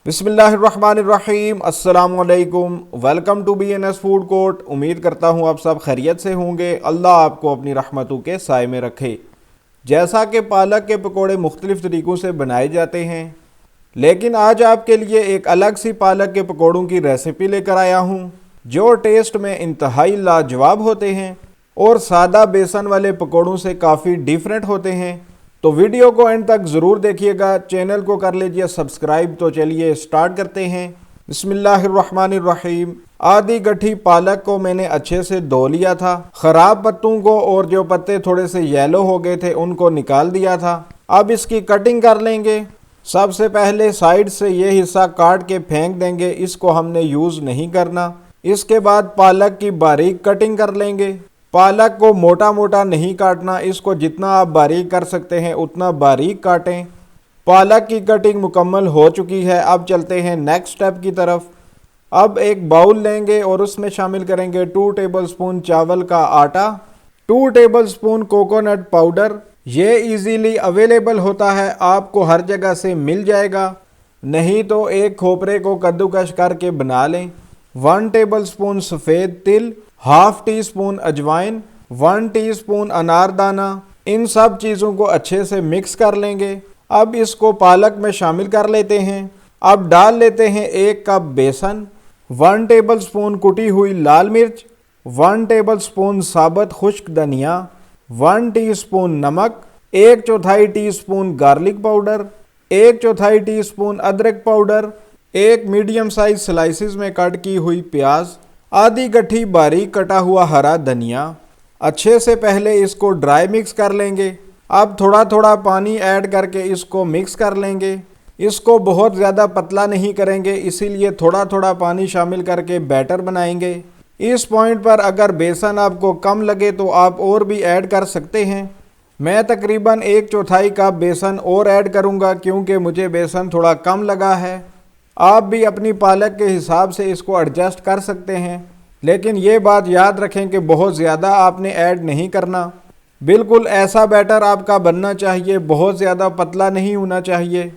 بسم اللہ الرحمن الرحیم، السلام علیکم، welcome to BNS food court. امید کرتا ہوں آپ سب خیریت سے ہوں گے۔ اللہ آپ کو اپنی رحمتوں کے سائے میں رکھے۔ جیسا کہ پالک کے پکوڑے مختلف طریقوں سے بنائے جاتے ہیں، لیکن آج آپ کے لیے ایک الگ سی پالک کے پکوڑوں کی ریسیپی لے کر آیا ہوں جو ٹیسٹ میں انتہائی لاجواب ہوتے ہیں اور سادہ بیسن والے پکوڑوں سے کافی ڈیفرنٹ ہوتے ہیں۔ تو ویڈیو کو اینڈ تک ضرور دیکھیے گا، چینل کو کر لیجئے سبسکرائب۔ تو چلیے سٹارٹ کرتے ہیں۔ بسم اللہ الرحمن الرحیم۔ آدھی گٹھی پالک کو میں نے اچھے سے دھو لیا تھا، خراب پتوں کو اور جو پتے تھوڑے سے یلو ہو گئے تھے ان کو نکال دیا تھا۔ اب اس کی کٹنگ کر لیں گے۔ سب سے پہلے سائیڈ سے یہ حصہ کاٹ کے پھینک دیں گے، اس کو ہم نے یوز نہیں کرنا۔ اس کے بعد پالک کی باریک کٹنگ کر لیں گے۔ پالک کو موٹا موٹا نہیں کاٹنا، اس کو جتنا آپ باریک کر سکتے ہیں اتنا باریک کاٹیں۔ پالک کی کٹنگ مکمل ہو چکی ہے۔ اب چلتے ہیں نیکسٹ سٹیپ کی طرف۔ اب ایک باؤل لیں گے اور اس میں شامل کریں گے 2 ٹیبل سپون چاول کا آٹا، 2 ٹیبل سپون کوکونٹ پاؤڈر۔ یہ ایزیلی اویلیبل ہوتا ہے، آپ کو ہر جگہ سے مل جائے گا، نہیں تو ایک کھوپرے کو کدوکش کر کے بنا لیں۔ 1 ٹیبل سپون سفید تل، ½ ٹی سپون اجوائن، 1 ٹی سپون انار دانہ۔ ان سب چیزوں کو اچھے سے مکس کر لیں گے۔ اب اس کو پالک میں شامل کر لیتے ہیں۔ اب ڈال لیتے ہیں 1 کپ بیسن، 1 ٹیبل سپون کٹی ہوئی لال مرچ، 1 ٹیبل سپون ثابت خشک دھنیا، 1 ٹی سپون نمک، 1/4 T spoon garlic powder, 1/4 T spoon ادرک پاؤڈر، 1 میڈیم سائز سلائسز میں کٹ کی ہوئی پیاز، آدھی گٹھی باریک کٹا ہوا ہرا دھنیا۔ اچھے سے پہلے اس کو ڈرائی مکس کر لیں گے۔ اب تھوڑا تھوڑا پانی ایڈ کر کے اس کو مکس کر لیں گے۔ اس کو بہت زیادہ پتلا نہیں کریں گے، اسی لیے تھوڑا تھوڑا پانی شامل کر کے بیٹر بنائیں گے۔ اس پوائنٹ پر اگر بیسن آپ کو کم لگے تو آپ اور بھی ایڈ کر سکتے ہیں۔ میں تقریباً 1/4 کپ بیسن اور ایڈ کروں گا کیونکہ مجھے بیسن تھوڑا کم لگا ہے۔ آپ بھی اپنی پالک کے حساب سے اس کو ایڈجسٹ کر سکتے ہیں، لیکن یہ بات یاد رکھیں کہ بہت زیادہ آپ نے ایڈ نہیں کرنا۔ بالکل ایسا بیٹر آپ کا بننا چاہیے، بہت زیادہ پتلا نہیں ہونا چاہیے،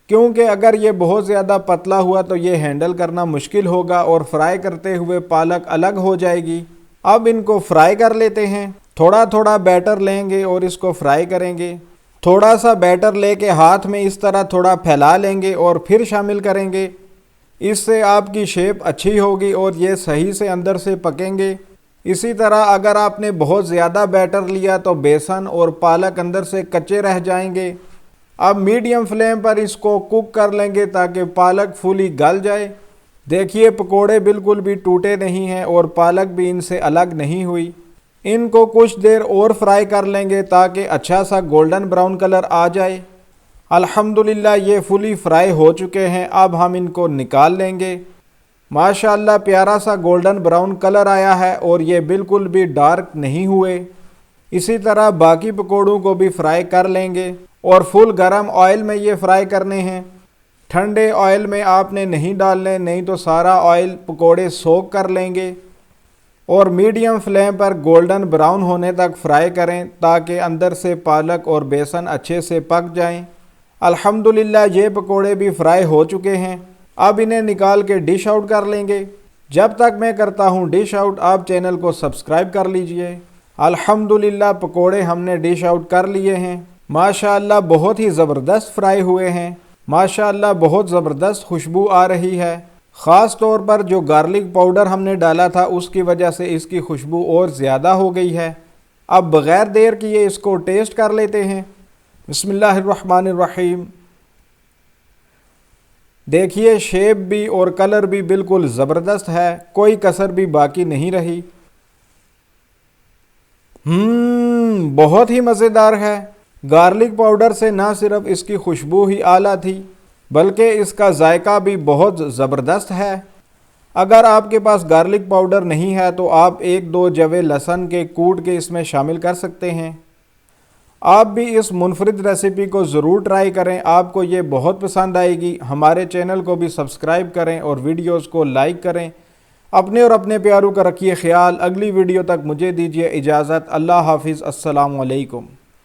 کیونکہ اگر یہ بہت زیادہ پتلا ہوا تو یہ ہینڈل کرنا مشکل ہوگا اور فرائی کرتے ہوئے پالک الگ ہو جائے گی۔ اب ان کو فرائی کر لیتے ہیں۔ تھوڑا تھوڑا بیٹر لیں گے اور اس کو فرائی کریں گے۔ تھوڑا سا بیٹر لے کے ہاتھ میں اس طرح تھوڑا پھیلا لیں گے اور پھر شامل کریں گے۔ اس سے آپ کی شیپ اچھی ہوگی اور یہ صحیح سے اندر سے پکیں گے۔ اسی طرح اگر آپ نے بہت زیادہ بیٹر لیا تو بیسن اور پالک اندر سے کچے رہ جائیں گے۔ اب میڈیم فلیم پر اس کو کوک کر لیں گے تاکہ پالک فلی گل جائے۔ دیکھیے پکوڑے بالکل بھی ٹوٹے نہیں ہیں اور پالک بھی ان سے الگ نہیں ہوئی۔ ان کو کچھ دیر اور فرائی کر لیں گے تاکہ اچھا سا گولڈن براؤن کلر آ جائے۔ الحمدللہ یہ فلی فرائی ہو چکے ہیں۔ اب ہم ان کو نکال لیں گے۔ ماشاءاللہ پیارا سا گولڈن براؤن کلر آیا ہے اور یہ بالکل بھی ڈارک نہیں ہوئے۔ اسی طرح باقی پکوڑوں کو بھی فرائی کر لیں گے اور فل گرم آئل میں یہ فرائی کرنے ہیں۔ ٹھنڈے آئل میں آپ نے نہیں ڈالنے، نہیں تو سارا آئل پکوڑے سوک کر لیں گے۔ اور میڈیم فلیم پر گولڈن براؤن ہونے تک فرائی کریں تاکہ اندر سے پالک اور بیسن اچھے سے پک جائیں۔ الحمدللہ یہ پکوڑے بھی فرائی ہو چکے ہیں۔ اب انہیں نکال کے ڈش آؤٹ کر لیں گے۔ جب تک میں کرتا ہوں ڈش آؤٹ، آپ چینل کو سبسکرائب کر لیجئے۔ الحمدللہ پکوڑے ہم نے ڈش آؤٹ کر لیے ہیں۔ ماشاءاللہ بہت ہی زبردست فرائی ہوئے ہیں۔ ماشاءاللہ بہت زبردست خوشبو آ رہی ہے۔ خاص طور پر جو گارلک پاؤڈر ہم نے ڈالا تھا اس کی وجہ سے اس کی خوشبو اور زیادہ ہو گئی ہے۔ اب بغیر دیر کیے اس کو ٹیسٹ کر لیتے ہیں۔ بسم اللہ الرحمن الرحیم۔ دیکھیے شیپ بھی اور کلر بھی بالکل زبردست ہے، کوئی کسر بھی باقی نہیں رہی۔ بہت ہی مزیدار ہے۔ گارلک پاؤڈر سے نہ صرف اس کی خوشبو ہی اعلیٰ تھی بلکہ اس کا ذائقہ بھی بہت زبردست ہے۔ اگر آپ کے پاس گارلک پاؤڈر نہیں ہے تو آپ 1-2 جوے لہسن کے کوٹ کے اس میں شامل کر سکتے ہیں۔ آپ بھی اس منفرد ریسیپی کو ضرور ٹرائی کریں، آپ کو یہ بہت پسند آئے گی۔ ہمارے چینل کو بھی سبسکرائب کریں اور ویڈیوز کو لائک کریں۔ اپنے اور اپنے پیاروں کا رکھیے خیال۔ اگلی ویڈیو تک مجھے دیجیے اجازت۔ اللہ حافظ۔ السلام علیکم۔